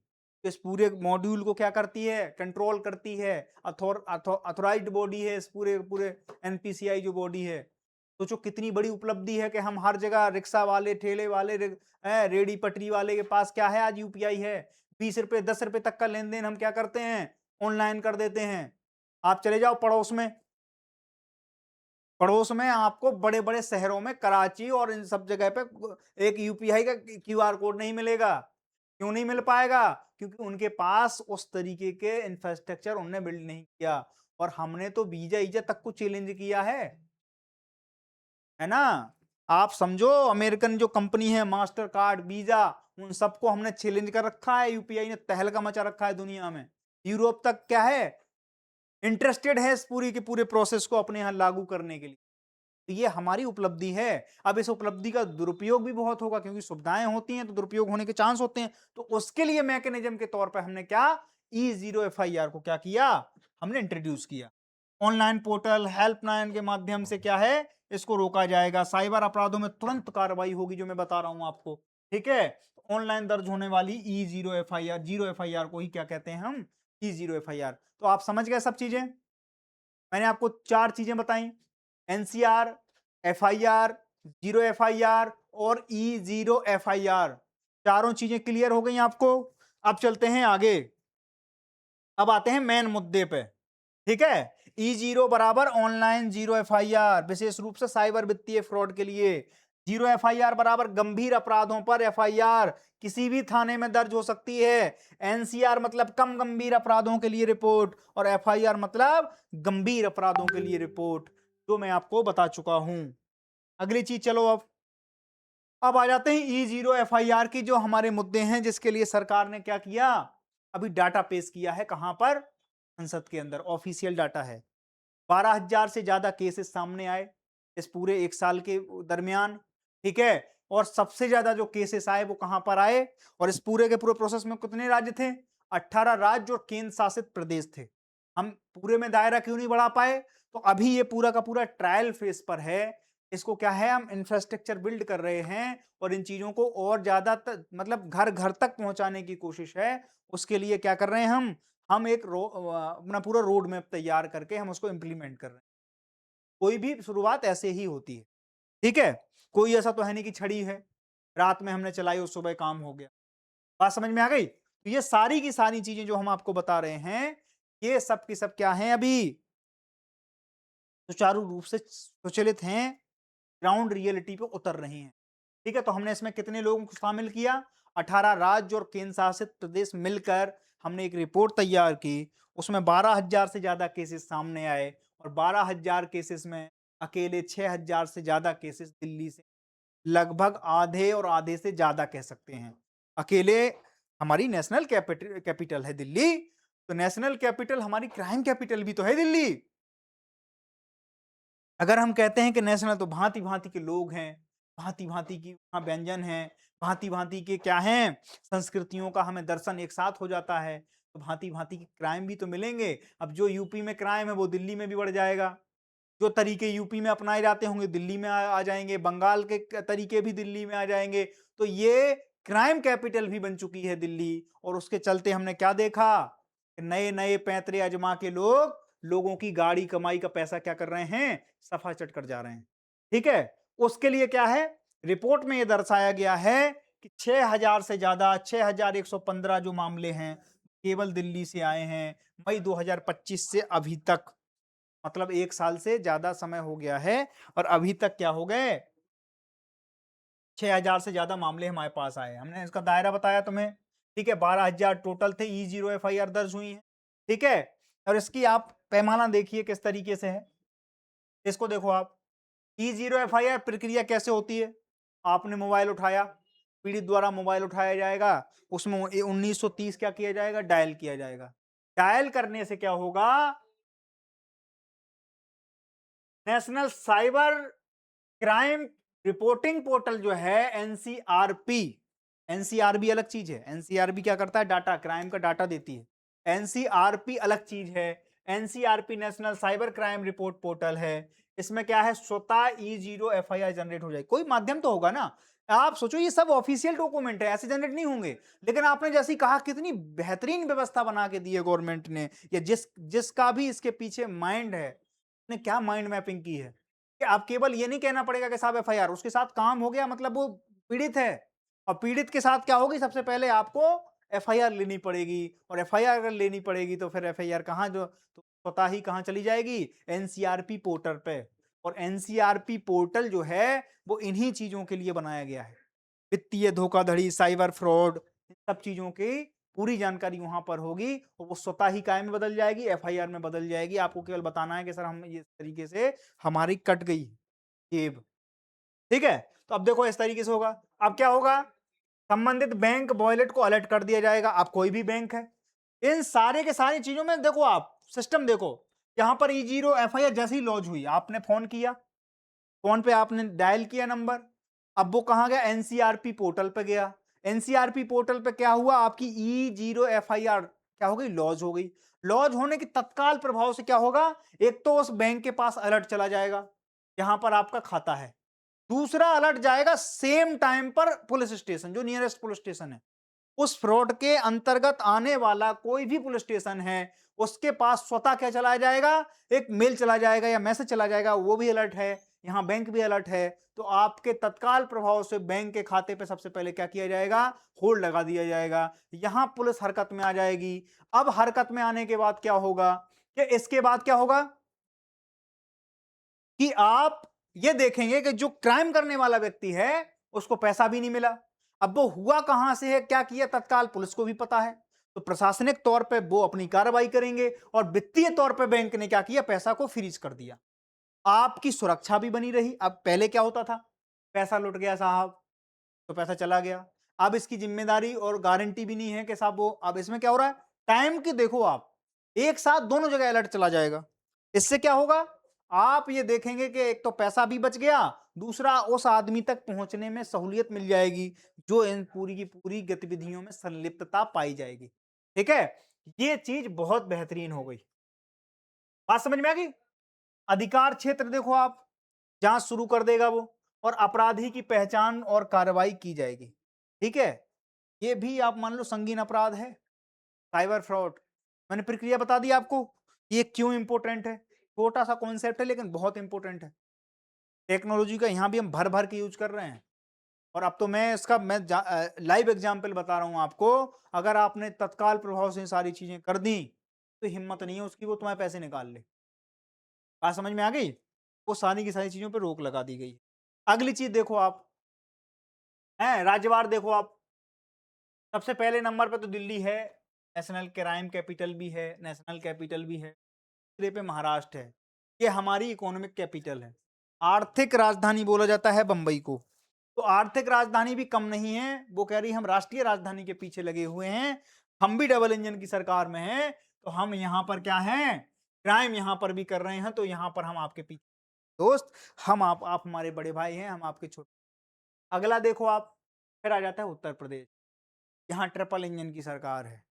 इस पूरे मॉड्यूल को क्या करती है, कंट्रोल करती है। अथॉराइज्ड बॉडी है इस पूरे पूरे एनपीसीआई जो बॉडी है। सोचो कितनी बड़ी उपलब्धि है कि हम हर जगह, रिक्शा वाले, ठेले वाले, रेडी पटरी वाले के पास क्या है, आज यूपीआई है। 20 रुपए 10 रुपए तक का लेन देन हम क्या करते हैं, ऑनलाइन कर देते हैं। आप चले जाओ पड़ोस में, पड़ोस में आपको बड़े बड़े शहरों में, कराची और इन सब जगह पे एक यूपीआई का क्यूआर कोड नहीं मिलेगा। क्यों नहीं मिल पाएगा, क्योंकि उनके पास उस तरीके के इंफ्रास्ट्रक्चर उन्होंने बिल्ड नहीं किया। और हमने तो वीजा ईजा तक को चैलेंज किया है ना। आप समझो, अमेरिकन जो कंपनी है, मास्टर कार्ड, वीजा, उन सबको हमने चैलेंज कर रखा है। यूपीआई ने तहलका मचा रखा है दुनिया में। यूरोप तक क्या है, इंटरेस्टेड है इस पूरी के पूरे प्रोसेस को अपने यहां लागू करने के लिए। तो ये हमारी उपलब्धि है। अब इस उपलब्धि का दुरुपयोग भी बहुत होगा, क्योंकि सुविधाएं होती हैं तो दुरुपयोग होने के चांस होते हैं। तो उसके लिए मैकेनिज्म के तौर पर हमने क्या, E0FIR को क्या किया, हमने इंट्रोड्यूस किया। ऑनलाइन पोर्टल, हेल्पलाइन के माध्यम से क्या है, इसको रोका जाएगा। साइबर अपराधों में तुरंत कार्रवाई होगी, जो मैं बता रहा हूं आपको। ठीक है, ऑनलाइन दर्ज होने वाली E0FIR, जीरो एफआईआर को ही क्या कहते हैं हम, E0FIR। तो आप समझ गए सब चीजें। मैंने आपको 4 चीजें बताई, एनसीआर, एफआईआर, जीरो एफआईआर और E0FIR। चारों चीजें क्लियर हो गई आपको। अब चलते हैं आगे, अब आते हैं मेन मुद्दे पे। ठीक है, E0 बराबर ऑनलाइन जीरो एफआईआर, विशेष रूप से साइबर वित्तीय फ्रॉड के लिए। जीरो एफआईआर बराबर गंभीर अपराधों पर एफआईआर किसी भी थाने में दर्ज हो सकती है। एनसीआर मतलब कम गंभीर अपराधों के लिए रिपोर्ट, और एफआईआर मतलब गंभीर अपराधों के लिए रिपोर्ट, जो मैं आपको बता चुका हूं। अगली चीज चलो, अब आ जाते हैं E0FIR की जो हमारे मुद्दे हैं, जिसके लिए सरकार ने क्या किया, अभी डाटा पेश किया है। कहां पर, संसद के अंदर ऑफिशियल डाटा है। 12,000 से ज्यादा केसेस सामने आए इस पूरे 1 साल के दरमियान। ठीक है, और सबसे ज्यादा जो केसेस आए वो कहां पर आए, और इस पूरे के पूरे प्रोसेस में कितने राज्य थे, 18 राज्य और केंद्र शासित प्रदेश थे। हम पूरे में दायरा क्यों नहीं बढ़ा पाए, तो अभी ये पूरा का पूरा ट्रायल फेज पर है। इसको क्या है, हम इंफ्रास्ट्रक्चर बिल्ड कर रहे हैं, और इन चीजों को और ज्यादा मतलब घर घर तक पहुंचाने की कोशिश है। उसके लिए क्या कर रहे हैं हम एक अपना पूरा रोड मैप तैयार करके हम उसको इंप्लीमेंट कर रहे हैं। कोई भी शुरुआत ऐसे ही होती है। ठीक है, कोई ऐसा तो है नहीं कि छड़ी है, रात में हमने चलाई और सुबह काम हो गया। बात समझ में आ गई। तो ये सारी की सारी चीजें जो हम आपको बता रहे हैं, ये सब की सब क्या है, अभी सुचारू रूप से सुचलित हैं, ग्राउंड रियलिटी पे उतर रही हैं। ठीक है, तो हमने इसमें कितने लोगों को शामिल किया, 18 राज्य और केंद्र शासित प्रदेश मिलकर हमने एक रिपोर्ट तैयार की। उसमें 12,000 से ज्यादा केसेस सामने आए, और 12,000 केसेस में अकेले 6,000 से ज्यादा केसेस दिल्ली से, लगभग आधे और आधे से ज्यादा कह सकते हैं। अकेले हमारी नेशनल कैपिटल है दिल्ली, तो नेशनल कैपिटल हमारी क्राइम कैपिटल भी तो है दिल्ली। अगर हम कहते हैं कि नेशनल, तो भांति भांति के लोग हैं, भांति भांति की वहाँ व्यंजन हैं, भांति भांति के क्या हैं, संस्कृतियों का हमें दर्शन एक साथ हो जाता है। तो भांति भांति की क्राइम भी तो मिलेंगे। अब जो यूपी में क्राइम है वो दिल्ली में भी बढ़ जाएगा। जो तरीके यूपी में अपनाए जाते होंगे दिल्ली में आ जाएंगे, बंगाल के तरीके भी दिल्ली में आ जाएंगे। तो ये क्राइम कैपिटल भी बन चुकी है दिल्ली। और उसके चलते हमने क्या देखा, नए नए पैंतरे अजमा के लोग लोगों की गाड़ी कमाई का पैसा क्या कर रहे हैं, सफा चट कर जा रहे हैं। ठीक है, उसके लिए क्या है, रिपोर्ट में यह दर्शाया गया है कि 6000 से ज्यादा 6115 जो मामले हैं केवल दिल्ली से आए हैं मई 2025 से अभी तक। मतलब 1 साल से ज्यादा समय हो गया है और अभी तक क्या हो गए, 6000 से ज्यादा मामले हमारे पास आए। हमने इसका दायरा बताया तुम्हें। ठीक है, 12000 टोटल थे, E0 FIR दर्ज हुई है। ठीक है, और इसकी आप पैमाना देखिए किस तरीके से है। इसको देखो आप, E0 FIR प्रक्रिया कैसे होती है। आपने मोबाइल उठाया, पीड़ित द्वारा मोबाइल उठाया जाएगा, उसमें 1930 क्या किया जाएगा, डायल किया जाएगा। डायल करने से क्या होगा, national cyber crime reporting portal जो है एनसीआरपी, एनसीआरबी अलग चीज है। एनसीआरबी क्या करता है, डाटा, क्राइम का डाटा देती है। एनसीआरपी अलग चीज है। NCRP national cyber crime report portal है। इसमें क्या है, स्वतः E0 FIR जनरेट हो जाएगी। कोई माध्यम तो होगा ना। आप सोचो ये सब ऑफिशियल डॉक्यूमेंट है, ऐसे जनरेट नहीं होंगे। लेकिन आपने जैसे ही कहा कितनी बेहतरीन व्यवस्था बना के दी है गवर्नमेंट ने, या जिसका भी इसके पीछे माइंड है, ने क्या माइंड मैपिंग की है कि आप केवल ये नहीं कहना पड़ेगा कि साहब FIR, उसके साथ काम हो गया मतलब वो पीड़ित है। और पीड़ित के साथ क्या होगी, सबसे पहले आपको FIR लेनी पड़ेगी, और FIR अगर लेनी पड़ेगी तो फिर FIR कहाँ, जो तो स्वतः ही कहाँ चली जाएगी, एनसीआरपी पोर्टल पे। और एनसीआरपी पोर्टल जो है वो इन्हीं चीजों के लिए बनाया गया है, वित्तीय धोखाधड़ी, साइबर फ्रॉड, इन सब चीजों की पूरी जानकारी वहां पर होगी और वो स्वतः ही काय में बदल जाएगी, FIR में बदल जाएगी। आपको केवल बताना है कि सर हम ये इस तरीके से हमारी कट गई जेब। ठीक है, तो अब देखो इस तरीके से होगा। अब क्या होगा, संबंधित बैंक वॉलेट को अलर्ट कर दिया जाएगा। अब कोई भी बैंक है, इन सारे के सारी चीजों में देखो, आप सिस्टम देखो, यहां पर E0 FIR जैसे ही लॉन्च हुई, आपने फोन किया, फोन पे आपने डायल किया नंबर, अब वो कहां गया, एनसीआरपी पोर्टल पे गया। एनसीआरपी पोर्टल पे क्या हुआ, आपकी E0 FIR क्या हो गई, लॉन्च हो गई। लॉन्च होने के तत्काल प्रभाव से क्या होगा, एक तो उस बैंक के पास अलर्ट चला जाएगा जहां पर आपका खाता है, दूसरा अलर्ट जाएगा सेम टाइम पर पुलिस स्टेशन, जो नियरेस्ट पुलिस स्टेशन है, उस फ्रॉड के अंतर्गत आने वाला कोई भी पुलिस स्टेशन है, उसके पास स्वतः क्या चला जाएगा, एक मेल चला जाएगा या मैसेज चला जाएगा, वो भी अलर्ट है, यहां बैंक भी अलर्ट है। तो आपके तत्काल प्रभाव से बैंक के खाते पे सबसे पहले क्या किया जाएगा, होल्ड लगा दिया जाएगा। यहां पुलिस हरकत में आ जाएगी। अब हरकत में आने के बाद क्या होगा, कि इसके बाद क्या होगा कि आप ये देखेंगे कि जो क्राइम करने वाला व्यक्ति है उसको पैसा भी नहीं मिला। अब वो हुआ कहां से है, क्या किया, तत्काल पुलिस को भी पता है, तो प्रशासनिक तौर पे वो अपनी कार्रवाई करेंगे, और वित्तीय तौर पे बैंक ने क्या किया, पैसा को फ्रीज कर दिया। आपकी सुरक्षा भी बनी रही। अब पहले क्या होता था, पैसा लुट गया साहब तो पैसा चला गया, अब इसकी जिम्मेदारी और गारंटी भी नहीं है कि साहब वो, अब इसमें क्या हो रहा है, टाइम की देखो आप, एक साथ दोनों जगह अलर्ट चला जाएगा। इससे क्या होगा, आप ये देखेंगे कि एक तो पैसा भी बच गया, दूसरा उस आदमी तक पहुंचने में सहूलियत मिल जाएगी जो इन पूरी की पूरी गतिविधियों में संलिप्तता पाई जाएगी। ठीक है, ये चीज बहुत बेहतरीन हो गई। बात समझ में आ गई। अधिकार क्षेत्र देखो आप, जांच शुरू कर देगा वो, और अपराधी की पहचान और कार्रवाई की जाएगी। ठीक है, ये भी आप मान लो संगीन अपराध है, साइबर फ्रॉड। मैंने प्रक्रिया बता दी आपको, ये क्यों इंपॉर्टेंट है। छोटा सा कॉन्सेप्ट है लेकिन बहुत इंपॉर्टेंट है। टेक्नोलॉजी का यहां भी हम भर भर के यूज कर रहे हैं, और अब तो मैं इसका लाइव एग्जाम्पल बता रहा हूं आपको। अगर आपने तत्काल प्रभाव से सारी चीजें कर दी तो हिम्मत नहीं है उसकी, वो तुम्हारे पैसे निकाल ले। बात समझ में आ गई। वो सारी की सारी चीजों पे रोक लगा दी गई। अगली चीज देखो आप, है राज्यवार देखो आप, सबसे पहले नंबर पे तो दिल्ली है, नेशनल क्राइम कैपिटल भी है, नेशनल कैपिटल भी है। दूसरे पे महाराष्ट्र है, ये हमारी इकोनॉमिक कैपिटल है। आर्थिक राजधानी बोला जाता है बंबई को। तो आर्थिक राजधानी भी कम नहीं है, वो कह रही हम राष्ट्रीय राजधानी के पीछे लगे हुए हैं, हम भी डबल इंजन की सरकार में हैं, तो हम यहां पर क्या हैं, क्राइम यहां पर भी कर रहे हैं, तो यहां पर हम आपके पीछे दोस्त, हम आप हमारे बड़े भाई हैं, हम आपके छोटे। अगला देखो आप, फिर आ जाता है उत्तर प्रदेश, यहाँ ट्रिपल इंजन की सरकार है।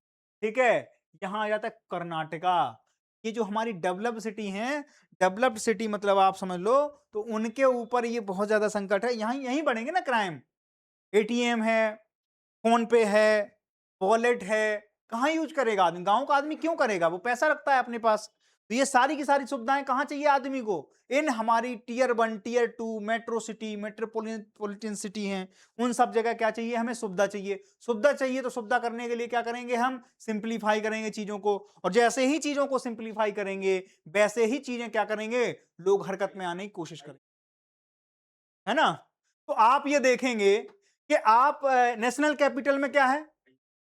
ठीक है, यहाँ आ जाता है कर्नाटका। ये जो हमारी डेवलप्ड सिटी हैं, डेवलप्ड सिटी मतलब आप समझ लो, तो उनके ऊपर ये बहुत ज्यादा संकट है। यहाँ यहीं बढ़ेंगे ना क्राइम, एटीएम है, फोन पे है, वॉलेट है, कहाँ यूज करेगा आदमी, गांव का आदमी क्यों करेगा, वो पैसा रखता है अपने पास। तो ये सारी की सारी सुविधाएं कहां चाहिए आदमी को? इन हमारी tier 1 tier 2 metro city metropolitan city हैं, उन सब जगह क्या चाहिए? हमें सुविधा चाहिए। सुविधा चाहिए तो सुविधा करने के लिए क्या करेंगे? हम सिंप्लीफाई करेंगे चीजों को, और जैसे ही चीजों को सिंप्लीफाई करेंगे वैसे ही चीजें क्या करेंगे? लोग हरकत में आने की कोशिश करेंगे, है ना? तो आप ये देखेंगे कि आप नेशनल कैपिटल में क्या है?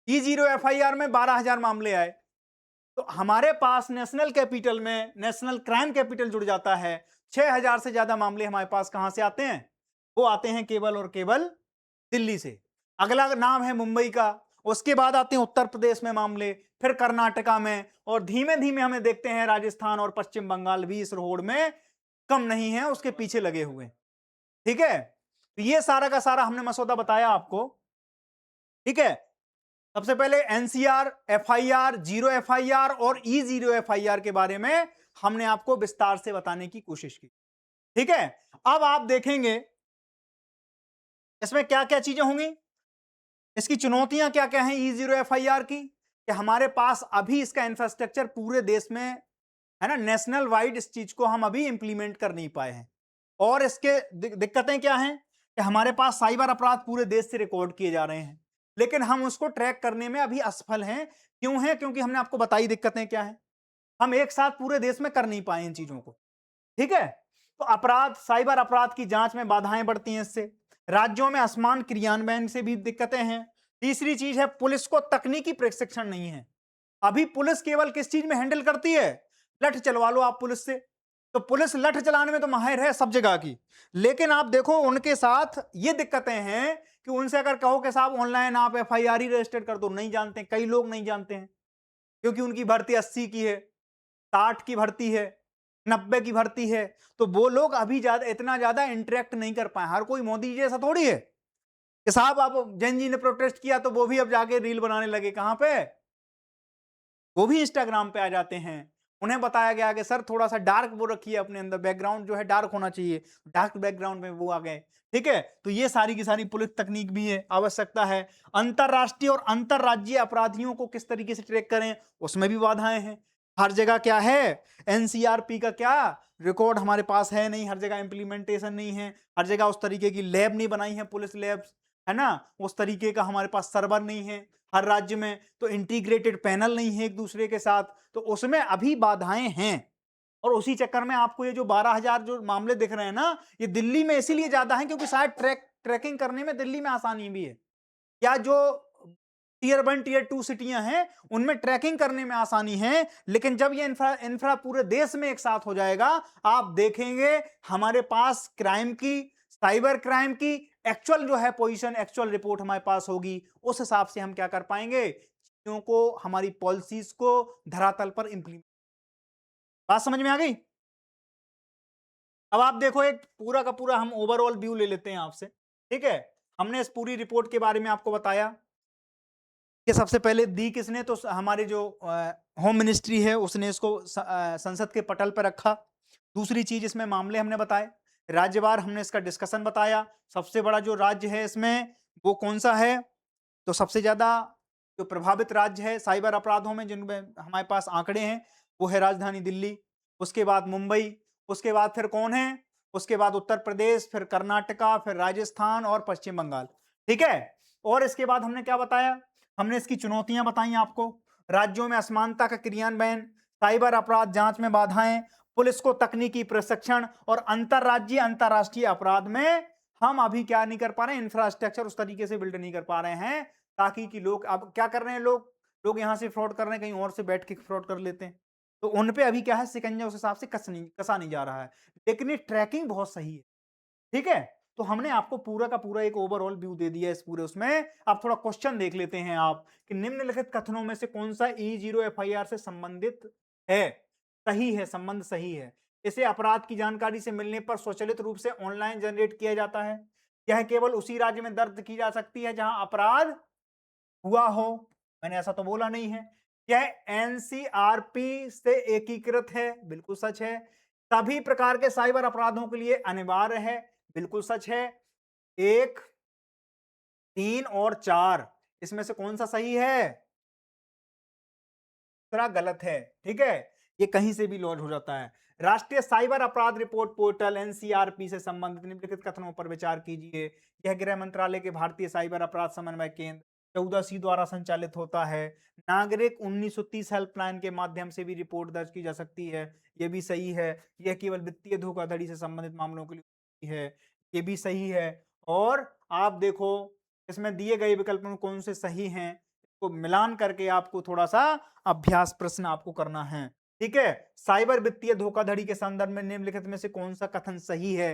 E0 FIR में 12,000 मामले आए। तो हमारे पास नेशनल कैपिटल में नेशनल क्राइम कैपिटल जुड़ जाता है, 6,000 से ज्यादा मामले हमारे पास कहां से आते हैं? वो आते हैं केवल और केवल दिल्ली से। अगला नाम है मुंबई का, उसके बाद आते हैं उत्तर प्रदेश में मामले, फिर कर्नाटका में, और धीमे धीमे हमें देखते हैं राजस्थान और पश्चिम बंगाल भी इस होड़ में कम नहीं है, उसके पीछे लगे हुए। ठीक है, तो ये सारा का सारा हमने मसौदा बताया आपको। ठीक है, सबसे पहले एनसीआर, एफआईआर, 0 FIR और E0 FIR के बारे में हमने आपको विस्तार से बताने की कोशिश की। ठीक है, अब आप देखेंगे इसमें क्या क्या चीजें होंगी, इसकी चुनौतियां क्या क्या हैं E0 FIR की, कि हमारे पास अभी इसका इंफ्रास्ट्रक्चर पूरे देश में है ना, नेशनल वाइड इस चीज को हम अभी इंप्लीमेंट कर नहीं पाए हैं। और इसके दिक्कतें क्या हैं कि हमारे पास साइबर अपराध पूरे देश से रिकॉर्ड किए जा रहे हैं, लेकिन हम उसको ट्रैक करने में अभी असफल हैं। क्यों है? क्योंकि हमने आपको बताई दिक्कतें क्या हैं, हम एक साथ पूरे देश में कर नहीं पाए इन चीजों को। ठीक है, तो अपराध, साइबर अपराध की जांच में बाधाएं बढ़ती हैं इससे, राज्यों में असमान क्रियान्वयन से भी दिक्कतें हैं। तीसरी चीज है पुलिस को तकनीकी प्रशिक्षण नहीं है। अभी पुलिस केवल किस चीज में हैंडल करती है? लठ चलवा लो आप पुलिस से, तो पुलिस लठ चलाने में तो माहिर है सब जगह की, लेकिन आप देखो उनके साथ ये दिक्कतें हैं कि उनसे अगर कहो कि साहब ऑनलाइन आप FIR ही रजिस्टर कर दो, नहीं जानते, कई लोग नहीं जानते हैं, क्योंकि उनकी भर्ती 80 की है, 60 की भर्ती है, 90 की भर्ती है, तो वो लोग अभी ज्यादा इतना ज्यादा इंटरेक्ट नहीं कर पाए। हर कोई मोदी जी जैसा थोड़ी है कि साहब आप जैन जी ने प्रोटेस्ट किया तो वो भी अब जाके रील बनाने लगे, कहां पे? वो भी इंस्टाग्राम पे आ जाते हैं। उन्हें बताया गया कि सर थोड़ा सा डार्क वो रखिए, अपने अंदर बैकग्राउंड जो है डार्क होना चाहिए, डार्क बैकग्राउंड में वो आ गए। ठीक है, तो ये सारी की सारी पुलिस तकनीक भी है, आवश्यकता है। अंतरराष्ट्रीय और अंतरराज्यीय अपराधियों को किस तरीके से ट्रैक करें, उसमें भी बाधाएं हैं। हर जगह क्या है, एनसीआरपी का क्या रिकॉर्ड हमारे पास है नहीं, हर जगह इंप्लीमेंटेशन नहीं है, हर जगह उस तरीके की लैब नहीं बनाई है पुलिस लैब्स, है ना, उस तरीके का हमारे पास सर्वर नहीं है हर राज्य में, तो इंटीग्रेटेड पैनल नहीं है एक दूसरे के साथ, तो उसमें अभी बाधाएं हैं। और उसी चक्कर में आपको ये जो 12,000 जो मामले दिख रहे हैं ना, ये दिल्ली में इसीलिए ज्यादा है क्योंकि शायद ट्रैकिंग करने में दिल्ली में आसानी भी है, या जो टीयर 1 टीयर 2 सिटियां हैं उनमें ट्रैकिंग करने में आसानी है, लेकिन जब ये इंफ्रा पूरे देश में एक साथ हो जाएगा, आप देखेंगे हमारे पास क्राइम की, साइबर क्राइम की एक्चुअल जो है पोजीशन, एक्चुअल रिपोर्ट हमारे पास होगी। उस हिसाब से हम क्या कर पाएंगे, चीजों को, हमारी पॉलिसीज को धरातल पर इंप्लीमेंट। बात समझ में आ गई? अब आप देखो एक पूरा का पूरा हम ओवरऑल व्यू ले लेते हैं आपसे। ठीक है, हमने इस पूरी रिपोर्ट के बारे में आपको बताया कि सबसे पहले दी किसने, तो हमारे जो होम मिनिस्ट्री है उसने इसको संसद के पटल पर रखा। दूसरी चीज इसमें मामले हमने बताए, राज्यवार हमने इसका डिस्कशन बताया। सबसे बड़ा जो राज्य है इसमें वो कौन सा है, तो सबसे ज्यादा जो प्रभावित राज्य है साइबर अपराधों में जिनमें हमारे पास आंकड़े हैं वो है राजधानी दिल्ली, उसके बाद मुंबई, उसके बाद फिर कौन है, उसके बाद उत्तर प्रदेश, फिर कर्नाटका, फिर राजस्थान और पश्चिम बंगाल। ठीक है, और इसके बाद हमने क्या बताया, हमने इसकी चुनौतियां बताई आपको, राज्यों में असमानता का क्रियान्वयन, साइबर अपराध जांच में बाधाएं, पुलिस को तकनीकी प्रशिक्षण, और अंतरराज्यीय अंतरराष्ट्रीय अपराध में हम अभी क्या नहीं कर पा रहे हैं, इंफ्रास्ट्रक्चर उस तरीके से बिल्ड नहीं कर पा रहे हैं, ताकि कि लोग अब क्या कर रहे हैं, लोग लोग यहां से फ्रॉड कर रहे हैं, कहीं और से बैठ के फ्रॉड कर लेते हैं, तो उन पे अभी क्या है, शिकंजा उस हिसाब से कसा नहीं जा रहा है, लेकिन ये ट्रैकिंग बहुत सही है। ठीक है, तो हमने आपको पूरा का पूरा एक ओवरऑल व्यू दे दिया इस पूरे उसमें। आप थोड़ा क्वेश्चन देख लेते हैं आप कि निम्नलिखित कथनों में से कौन सा E0 FIR से संबंधित है, सही है, संबंध सही है। इसे अपराध की जानकारी से मिलने पर स्वचालित रूप से ऑनलाइन जनरेट किया जाता है। यह केवल उसी राज्य में दर्ज की जा सकती है जहां अपराध हुआ हो, मैंने ऐसा तो बोला नहीं है। यह एनसीआरपी से एकीकृत है, बिल्कुल सच है। सभी प्रकार के साइबर अपराधों के लिए अनिवार्य है, बिल्कुल सच है। 1, 3 और 4 इसमें से कौन सा सही है? दूसरा गलत है। ठीक है, ये कहीं से भी लॉन्च हो जाता है। राष्ट्रीय साइबर अपराध रिपोर्ट पोर्टल एनसीआरपी से संबंधित निम्नलिखित कथनों पर विचार कीजिए। यह गृह मंत्रालय के भारतीय साइबर अपराध समन्वय केंद्र 14C द्वारा संचालित होता है। नागरिक 1930 हेल्पलाइन के माध्यम से भी रिपोर्ट दर्ज की जा सकती है। ये भी सही है। यह केवल वित्तीय धोखाधड़ी से संबंधित मामलों के लिए होती है। ये भी सही है। और आप देखो इसमें दिए गए विकल्प में कौन से सही हैं, तो मिलान करके आपको थोड़ा सा अभ्यास प्रश्न आपको करना है। ठीक है, साइबर वित्तीय धोखाधड़ी के संदर्भ में निम्नलिखित में से कौन सा कथन सही है?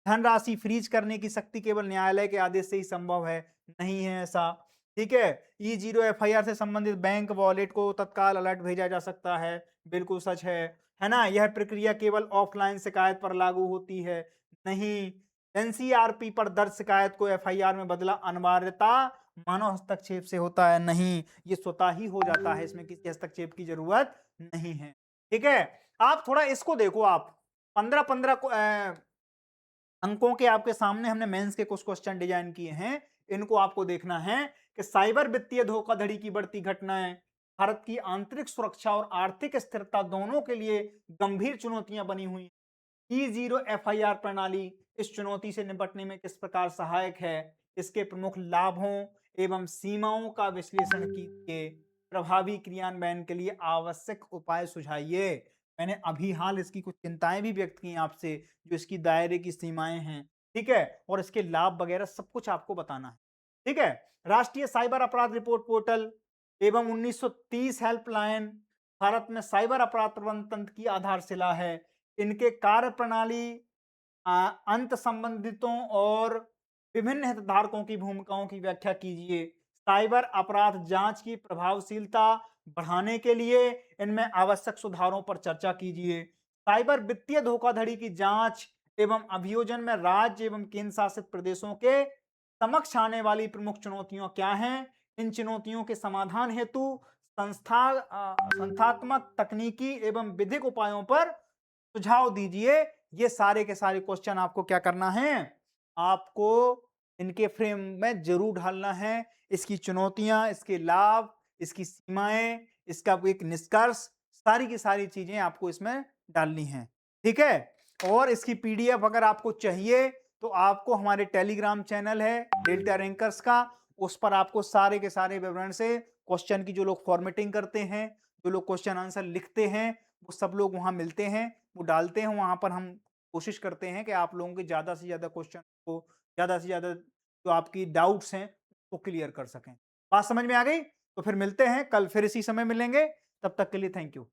धनराशि फ्रीज करने की शक्ति केवल न्यायालय के आदेश से ही संभव है, नहीं है ऐसा। ठीक है, E0 FIR से संबंधित बैंक वॉलेट को तत्काल अलर्ट भेजा जा सकता है, बिल्कुल सच है ना। यह प्रक्रिया केवल ऑफलाइन शिकायत पर लागू होती है, नहीं। एनसीआरपी पर दर्ज शिकायत को FIR में बदला अनिवार्यता मानव हस्तक्षेप से होता है, नहीं। ये स्वतः ही हो जाता है, इसमें किसी हस्तक्षेप की जरूरत नहीं है। ठीक है, आप थोड़ा इसको देखो। आप 15-15 अंकों के आपके सामने हमने मेंस के कुछ क्वेश्चन डिजाइन किए हैं, इनको आपको देखना है कि साइबर वित्तीय धोखाधड़ी की बढ़ती घटनाएं भारत की आंतरिक सुरक्षा और आर्थिक स्थिरता दोनों के लिए गंभीर चुनौतियां बनी हुई। E0 FIR प्रणाली इस चुनौती से निपटने में किस प्रकार सहायक है? इसके प्रमुख लाभों एवं सीमाओं का विश्लेषण कीजिए। प्रभावी क्रियान्वयन के लिए आवश्यक उपाय सुझाइए। मैंने अभी हाल इसकी कुछ चिंताएं भी व्यक्त की आपसे, जो इसकी दायरे की सीमाएं हैं। ठीक है, और इसके लाभ वगैरह सब कुछ आपको बताना है। ठीक है, राष्ट्रीय साइबर अपराध रिपोर्ट पोर्टल एवं 1930 हेल्पलाइन भारत में साइबर अपराध प्रबंधन तंत्र की आधारशिला है। इनके कार्य प्रणाली, अंत संबंधितों और विभिन्न हितधारकों की भूमिकाओं की व्याख्या कीजिए। साइबर अपराध जांच की प्रभावशीलता बढ़ाने के लिए इनमें आवश्यक सुधारों पर चर्चा कीजिए। साइबर वित्तीय धोखाधड़ी की जांच एवं अभियोजन में राज्य एवं केंद्र शासित प्रदेशों के समक्ष आने वाली प्रमुख चुनौतियां क्या हैं? इन चुनौतियों के समाधान हेतु संस्थात्मक, तकनीकी एवं विधिक उपायों पर सुझाव दीजिए। ये सारे के सारे क्वेश्चन आपको क्या करना है? आपको इनके फ्रेम में जरूर ढालना है। इसकी चुनौतियां, इसके लाभ, इसकी सीमाएं, इसका एक निष्कर्ष, सारी की सारी चीजें आपको इसमें डालनी है। ठीक है, और इसकी PDF अगर आपको चाहिए तो आपको हमारे टेलीग्राम चैनल है डेल्टा रैंकर्स का, उस पर आपको सारे के सारे विवरण से क्वेश्चन की, जो लोग फॉर्मेटिंग करते हैं, जो लोग क्वेश्चन आंसर लिखते हैं, वो सब लोग वहां मिलते हैं, वो डालते हैं वहां पर। हम कोशिश करते हैं कि आप लोगों के ज्यादा से ज्यादा क्वेश्चन को, ज्यादा से ज्यादा जो आपकी डाउट्स हैं वो क्लियर कर सकें। बात समझ में आ गई? तो फिर मिलते हैं कल, फिर इसी समय मिलेंगे। तब तक के लिए थैंक यू।